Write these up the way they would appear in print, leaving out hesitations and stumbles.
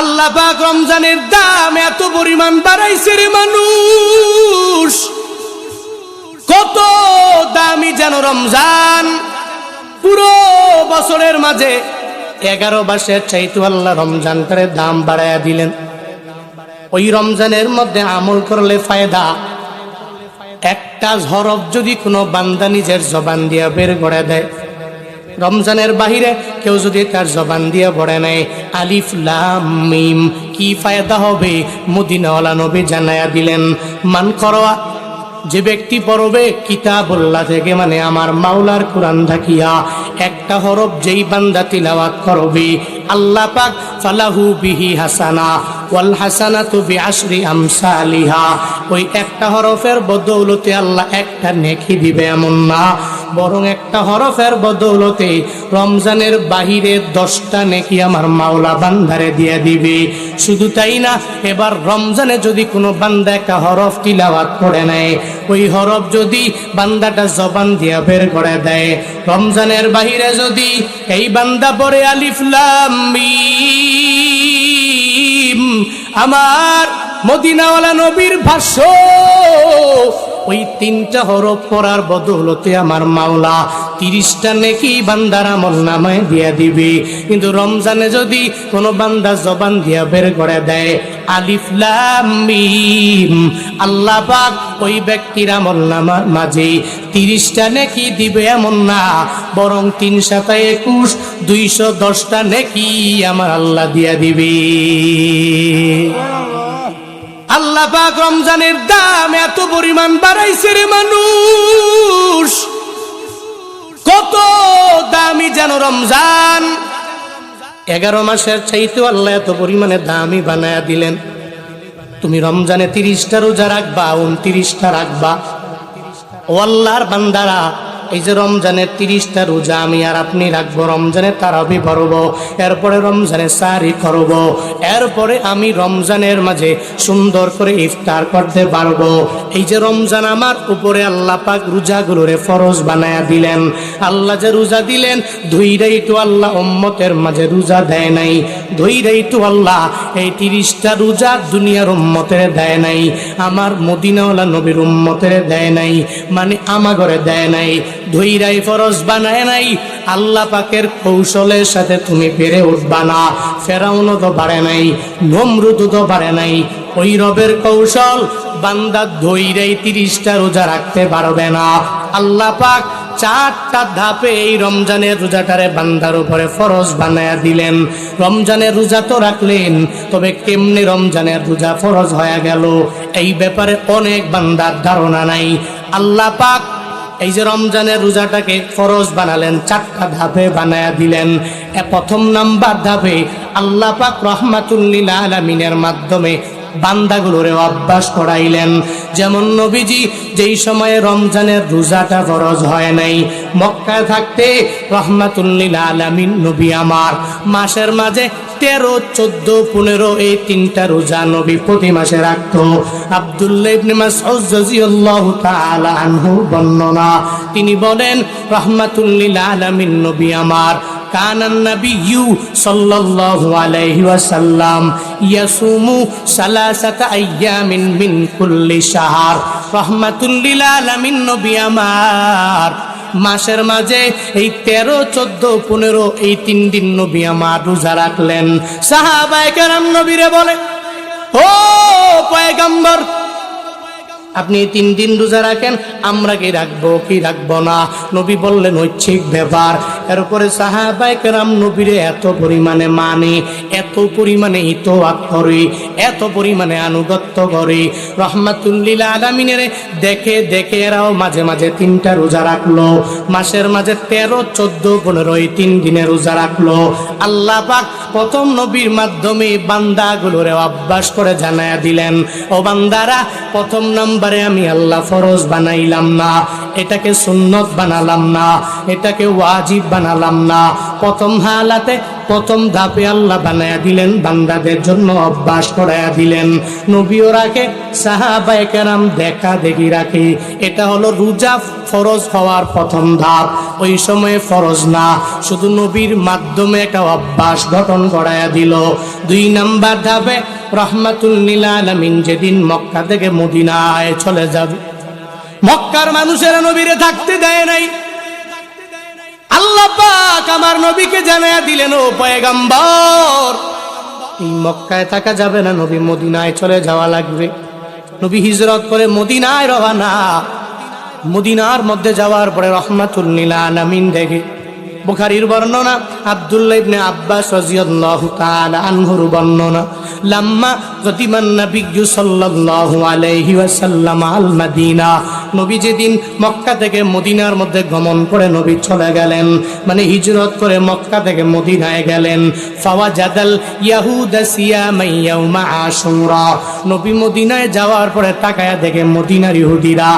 আল্লাহ পাক রমজানের দাম এত পরিমাণ বাড়াইছে রে মানুষ, কত দামি যেন রমজান। পুরো বছরের মাঝে 11 মাসের চাইতে আল্লাহ রমজানটারে দাম বাড়াইয়া দিলেন। ওই রমজানের মধ্যে আমল করলে ফায়দা, একটা হরফ যদি কোনো বান্দা নিজের জবান দিয়া বের করে দেয়, রমজানের বাহিরে কেউ যদি তার জবান দিয়ে পড়ে নেয় আলিফ লাম মিম, কি ফায়দা হবে? মদিনাওয়ালা নবী জানায়া দিলেন, মান করোয়া, যে ব্যক্তি পড়বে কিতাবুল্লাহ থেকে, মানে আমার মাওলার কুরআন থাকিয়া একটা হরফ যেই বান্দা তিলাওয়াত করবে, আল্লাহ পাক ফালাহু বিহি হাসানা ওয়াল হাসানাতু বিআশরি আমসালিহা, ওই একটা হরফের বদৌলতে আল্লাহ একটা নেকি দিবে এমন না, বরং একটা হরফের বদৌলতে রমজানের বাহিরে 10টা নেকি আমার মাওলা বান্দারে দিয়ে দিবে। শুধু তাই না, এবার রমজানে যদি কোনো বান্দা একটা হরফ তিলাওয়াত করে নেয়, ওই হরফ যদি বান্দাটা জবান দিয়া বের করে দেয়, রমজানের বাহিরে যদি এই বান্দা পড়ে আলিফ লাম মিম, আমার মদিনাওয়ালা নবীর ভাষ্য, ওই 3টা হরফ পড়ার বদৌলতে আমার মাওলা 30টা নেকি বান্দার আমলনামায় দিয়া দিবে। কিন্তু রমজানে যদি কোনো বান্দা জবান দিয়া বের করে দেয় আলিফ লাম মিম, আল্লাহ পাক ওই ব্যক্তির আমলনামার মাঝে 30টা নেকি দিবে এমন না, বরং 3 × 7 = 21, 210টা নেকি আমার আল্লাহ দিয়া দিবে। আল্লাহ পাক রমজানের দাম এত পরিমাণ বাড়াইছে রে মানুষ, কত দামি যেন রমজান। 11 মাসের চাইতে আল্লাহ এত পরিমাণে দামি বানায়া দিলেন। তুমি রমজানে 30টা রোজা রাখবা, 29টা রাখবা। ও আল্লাহর বান্দারা, এই যে রমজানের 30টা রোজা আমি আর আপনি রাখবো, রমজানে তারাবি পড়ব, এরপরে রমজানে সাহরি করব, এরপরে আমি রমজানের মাঝে সুন্দর করে ইফতার করতে পারবো। এই যে রমজান আমার উপরে আল্লাহ পাক রোজাগুলোরে ফরজ বানায়া দিলেন। আল্লাহ যে রোজা দিলেন, ধৈরাই তো আল্লাহ উম্মতের মাঝে রোজা দেয় নাই, ধৈরাই তো আল্লাহ এই 30টা রোজা দুনিয়ার উম্মতের দেয় নাই, আমার মদিনাওয়ালা নবীর উম্মতের দেয় নাই, মানে আমাগরে দেয় নাই, ধৈরাই ফরজ বানায় নাই। আল্লাহ পাকের কৌশলের সাথে তুমি পেরে উঠবা না। ফেরাউনও তো পারে নাই, নমরুদও তো পারে নাই। ওই রবের কৌশল, বান্দা ধৈরাই 30টা রোজা রাখতে পারবে না। আল্লাহ পাক 4টা ধাপে এই রমজানের রোজাটারে বান্দার উপরে ফরজ বানায়া দিলেন। রমজানের রোজা তো রাখলেন, তবে কেমনে রমজানের রোজা ফরজ হয়ে গেল এই ব্যাপারে অনেক বান্দার ধারণা নাই। আল্লাহ পাক এই যে রমজানের রোজাটাকে ফরজ বানালেন, 4টা ধাপে বানায়া দিলেন। প্রথম নাম্বার ধাপে আল্লাহ পাক রাহমাতুল লিল আলামিনের মাধ্যমে বান্দাগুলোরে অভ্যাস করাইলেন। যেমন নবীজি যেই সময়ে রমজানের রোজাটা ফরজ হয় নাই, মক্কায় থাকতে রাহমাতুল লিল আলামিন নবী আমার মাসের মাঝে 13, 14, 15 এই 3টা রোজা নবী প্রতি মাসে রাখতো। আব্দুল্লাহ ইবনে মাসউদ রাদিয়াল্লাহু তাআলা আনহু বর্ণনা, তিনি বলেন রাহমাতুল লিল আলামিন নবী আমার কানান নাবিয়্যু সাল্লাল্লাহু আলাইহি ওয়াসাল্লাম ইয়াসুমু সালাসাতা আইয়ামিন মিন কুল্লি শাহর। রাহমাতুল লিল আলামিন নবী আমার মাসের মাঝে এই 13, 14, 15 এই 3 দিন নবী আমার রোজা রাখলেন। সাহাবায়ে কেরাম নবীরে বলে, ও পয়গম্বর, আপনি 3 দিন রোজা রাখেন, আমরা কি রাখবো কি রাখবো না? নবী বললেন ঐচ্ছিক ব্যাপার। এরপরে সাহাবায়ে কেরাম নবীরে এত পরিমাণে মানে, এত পরিমাণে ইতোয়াত করে, এত পরিমাণে আনুগত্য করে, রাহমাতুল লিল আলামিনের দেখে দেখে এরাও মাঝে মাঝে 3টা রোজা রাখলো। মাসের মাঝে 13, 14, 15 এই 3 দিনে রোজা রাখলো। আল্লাহ পাক প্রথম নবীর মাধ্যমে বান্দাগুলোরে অভ্যাস করে জানায়া দিলেন, ও বান্দারা, প্রথম নাম্বার নাম্বারে আমি আল্লাহ ফরজ বানাইলাম না, এটাকে সুন্নত বানালাম না, এটাকে ওয়াজিব বানালাম না। প্রথম হালাতে প্রথম ধাপে আল্লাহ বানায়া দিলেন, বান্দাদের জন্য অভ্যাস করায়া দিলেন। নবীও রাখে, সাহাবায়ে কেরাম দেখা দেখি রাখে। এটা হলো রোজা ফরজ হওয়ার প্রথম ধাপ। ওই সময়ে ফরজ না, শুধু নবীর মাধ্যমে একটা অভ্যাস গঠন করায়া দিল। 2 নাম্বার ধাপে রাহমাতুল লিল আলামিন যেদিন মক্কা থেকে মদিনায় চলে যাবে, মক্কার মানুষেরা নবীরে থাকতে দেয় নাই। আল্লাহ পাক আমার নবীকে জানায়া দিলেন, ও পয়গম্বর, এই মক্কায় থাকা যাবে না, নবী মদিনায় চলে যাওয়া লাগবে। নবী হিজরত করে মদিনায় রওনা। মদিনার মধ্যে যাওয়ার পরে রাহমাতুল লিল আলামিন দেখে, বুখারীর বর্ণনা, আব্দুল্লাহ ইবনে আব্বাস রাদিয়াল্লাহু তাআলা আনহুর বর্ণনা, লাম্মা কদিমান নবিয়্যু সাল্লাল্লাহু আলাইহি ওয়াসাল্লাম আল মদিনা, নবী যেদিন মক্কা থেকে মদিনার মধ্যে গমন করে নবী চলে গেলেন, মানে হিজরত করে মক্কা থেকে মদিনায় গেলেন। ফাওয়াজাদাল ইয়াহুদা সিয়ামা ইয়াউমা আশুরা, নবী মদিনায় যাওয়ার পরে তাকায়া দেখে মদিনার ইহুদিরা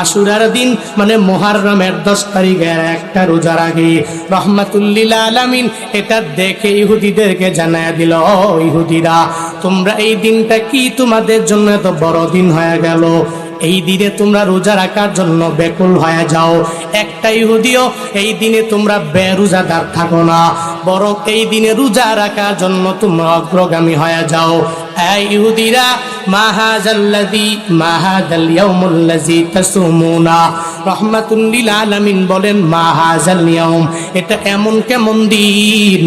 আশুরার দিন মানে মুহররমের 10 তারিখের একটা রোজা রাখে। রাহমাতুল লিল আলামিন এটা দেখে ইহুদিদেরকে জানায়া দিল, ও ইহুদিরা, তোমরা এই দিনটা কি তোমাদের জন্য এত বড় দিন হয়ে গেল? এই দিনে তোমরা রোজা রাখার জন্য ব্যাকুল হয়ে যাও। একটা ইহুদিও এই দিনে তোমরা বেরোজাদার থাকো না, বরং এই দিনে রোজা রাখার জন্য তোমরা অগ্রগামী হয়ে যাও। এই ইহুদিরা, মাহাজাল ইয়াউমুল্লাযী তাসুমুনা, রাহমাতুল লিল আলামিন বলেন, মাহাজাল ইয়াউম, এটা এমন কেমন দিন,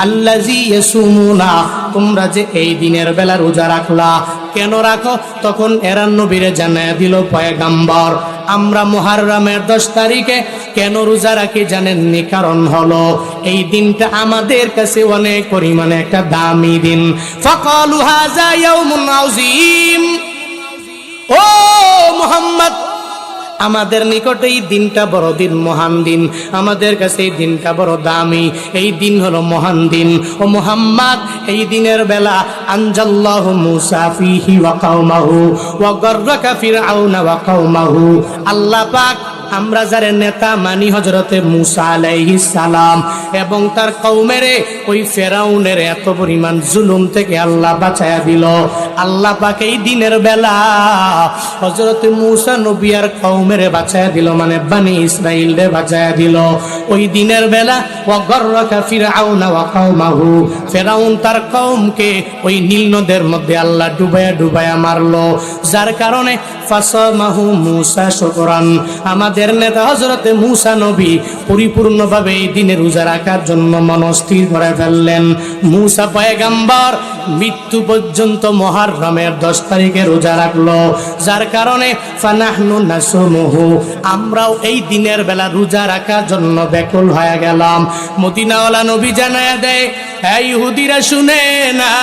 আল্লাযী ইয়াসুমুনা, তোমরা যে এই দিনের বেলা রোজা রাখলা, কেন রাখো? তখন এরা নবীরে জানায়া দিল, পয়গম্বর, আমরা মুহররমের 10 তারিখে কেন রোজা রাখি জানেননি? কারণ হলো এই দিনটা আমাদের কাছে অনেক পরিমাণে একটা দামি দিন। ফাকালু হাযা ইয়াউমুন আযীম, ও মুহাম্মদ, আমাদের নিকটে এই দিনটা বড় দিন, মহান দিন, আমাদের কাছে এই দিনটা বড় দামি, এই দিন হলো মহান দিন। ও মুহাম্মদ, এই দিনের বেলা আনজাল্লাহু মূসা ফীহি ওয়া কওমাহু ওয়া গাররাকা ফিরআউনা ওয়া কওমাহু, আল্লাহ পাক আমরা যারা নেতা মানি হযরতে মূসা আলাইহিস সালাম এবং তার কওমেরে ওই ফেরাউনের এত পরিমাণ জুলুম থেকে আল্লাহ বাঁচায়া দিল। আল্লাহ পাক এই দিনের বেলা হযরতে মূসা নবী আর কওমেরে বাঁচায়া দিল, মানে বনি ইসরাইলরে বাঁচায়া দিল। ওই দিনের বেলা ওয়া গাররাকা ফিরআউনা ওয়া কওমাহু, ফেরাউন তার কওমকে ওই নীল নদের মধ্যে আল্লাহ ডুবায়া ডুবায়া মারলো, যার কারণে ফাসামাহু মূসা শুকরান, আমাদের নেতা হযরতে মূসা নবী পরিপূর্ণভাবে এই দিনে রোজা রাখার জন্য মনস্থির করে ফেললেন। মূসা পয়গম্বর মৃত্যু পর্যন্ত মুহররমের 10 তারিখে রোজা রাখলো, যার কারণে ফানাহনু নাসুমুহু, আমরাও এই দিনের বেলা রোজা রাখার জন্য ব্যাকুল হয়ে গেলাম। মদিনাওয়ালা নবী জানায়া দেয়, হে ইহুদিরা শুনে নাও,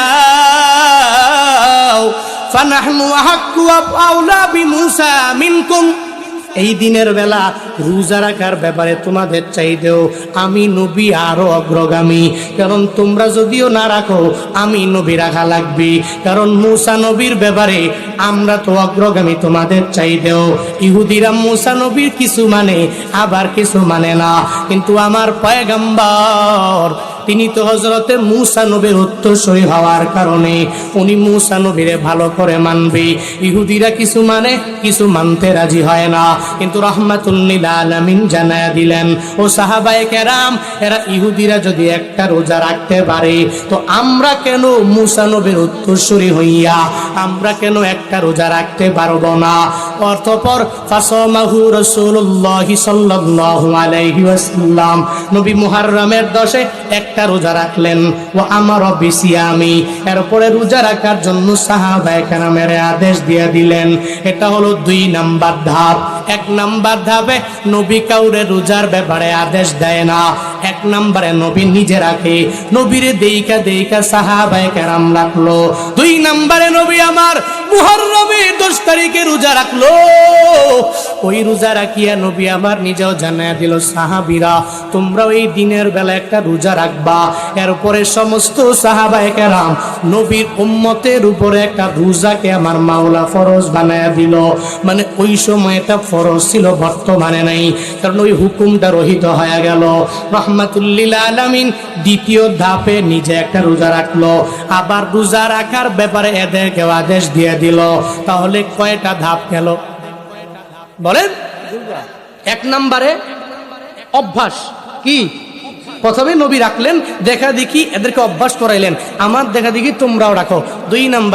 ফানাহনু আহাক্কু আউলা বিমূসা মিনকুম, এই দিনের বেলা রোজা রাখার ব্যাপারে তোমাদের চাইতেও আমি নবী আরো অগ্রগামী, কারণ তোমরা যদিও না রাখো আমি নবী রাখা লাগবে, কারণ মূসা নবীর ব্যাপারে আমরা তো অগ্রগামী তোমাদের চাইতেও। ইহুদিরা মূসা নবীর কিছু মানে আবার কিছু মানে না, কিন্তু আমার পয়গম্বর তিনি তো হযরতে মূসা নবীর উত্তরসূরি হওয়ার কারণে উনি মূসা নবীরে ভালো করে মানবে। ইহুদিরা কিছু মানে কিছু মানতে রাজি হয় না, কিন্তু রাহমাতুল লিল আলামিন জানায়া দিলেন, ও সাহাবায়ে কেরাম, এরা ইহুদিরা যদি একটা রোজা রাখতে পারে তো আমরা কেন মূসা নবীর উত্তরসূরি হইয়া আমরা কেন একটা রোজা রাখতে পারবো না? অতঃপর ফাসামাহু রাসূলুল্লাহ সাল্লাল্লাহু আলাইহি ওয়াসাল্লাম নবী মুহররমের 10-এ একটা রোজা রাখলেন। ও আমার বিসিয়ামি, এরপরে রোজা রাখার জন্য সাহাবায়ে কেরামের আদেশ দিয়ে দিলেন। এটা হলো 2 নাম্বার ধাপ। এক নাম্বার ধাপে নবী কাউরে রোজার ব্যাপারে আদেশ দেয় না, এক নম্বরে নবী নিজে রাখে, নবীরে দেইকা দেইকা সাহাবায়ে কেরাম রাখলো। দুই নম্বরে নবী আমার মুহররমের 10 তারিখে রোজা রাখলো, ওই রোজা রাখিয়া নবী আমার নিজেও জানায়া দিল সাহাবীরা তোমরা ওই দিনের বেলা একটা রোজা রাখবা। এরপরে সমস্ত সাহাবায়ে কেরাম নবীর উম্মতের উপরে একটা রোজাকে আমার মাওলা ফরজ বানায়া দিল। মানে ওই সময় এটা ফরজ ছিল, বর্তমানে নাই, কারণ ওই হুকুমটা রহিত হয়ে গেল। রহমাতুল্লিল আলামিন দ্বিতীয় ধাপে নিজে একটা রোজা রাখলো, আবার রোজা রাখার ব্যাপারে এদেরকে আদেশ দিয়ে দিল। তাহলে কয়টা ধাপ গেল বলেন? এক নম্বরে অভ্যাস কি, প্রথমে নবী রাখলেন, দেখা দেখি এদেরকে অভ্যাস করাইলেন, আমার দেখা দেখি তোমরাও রাখো। দুই নাম্বার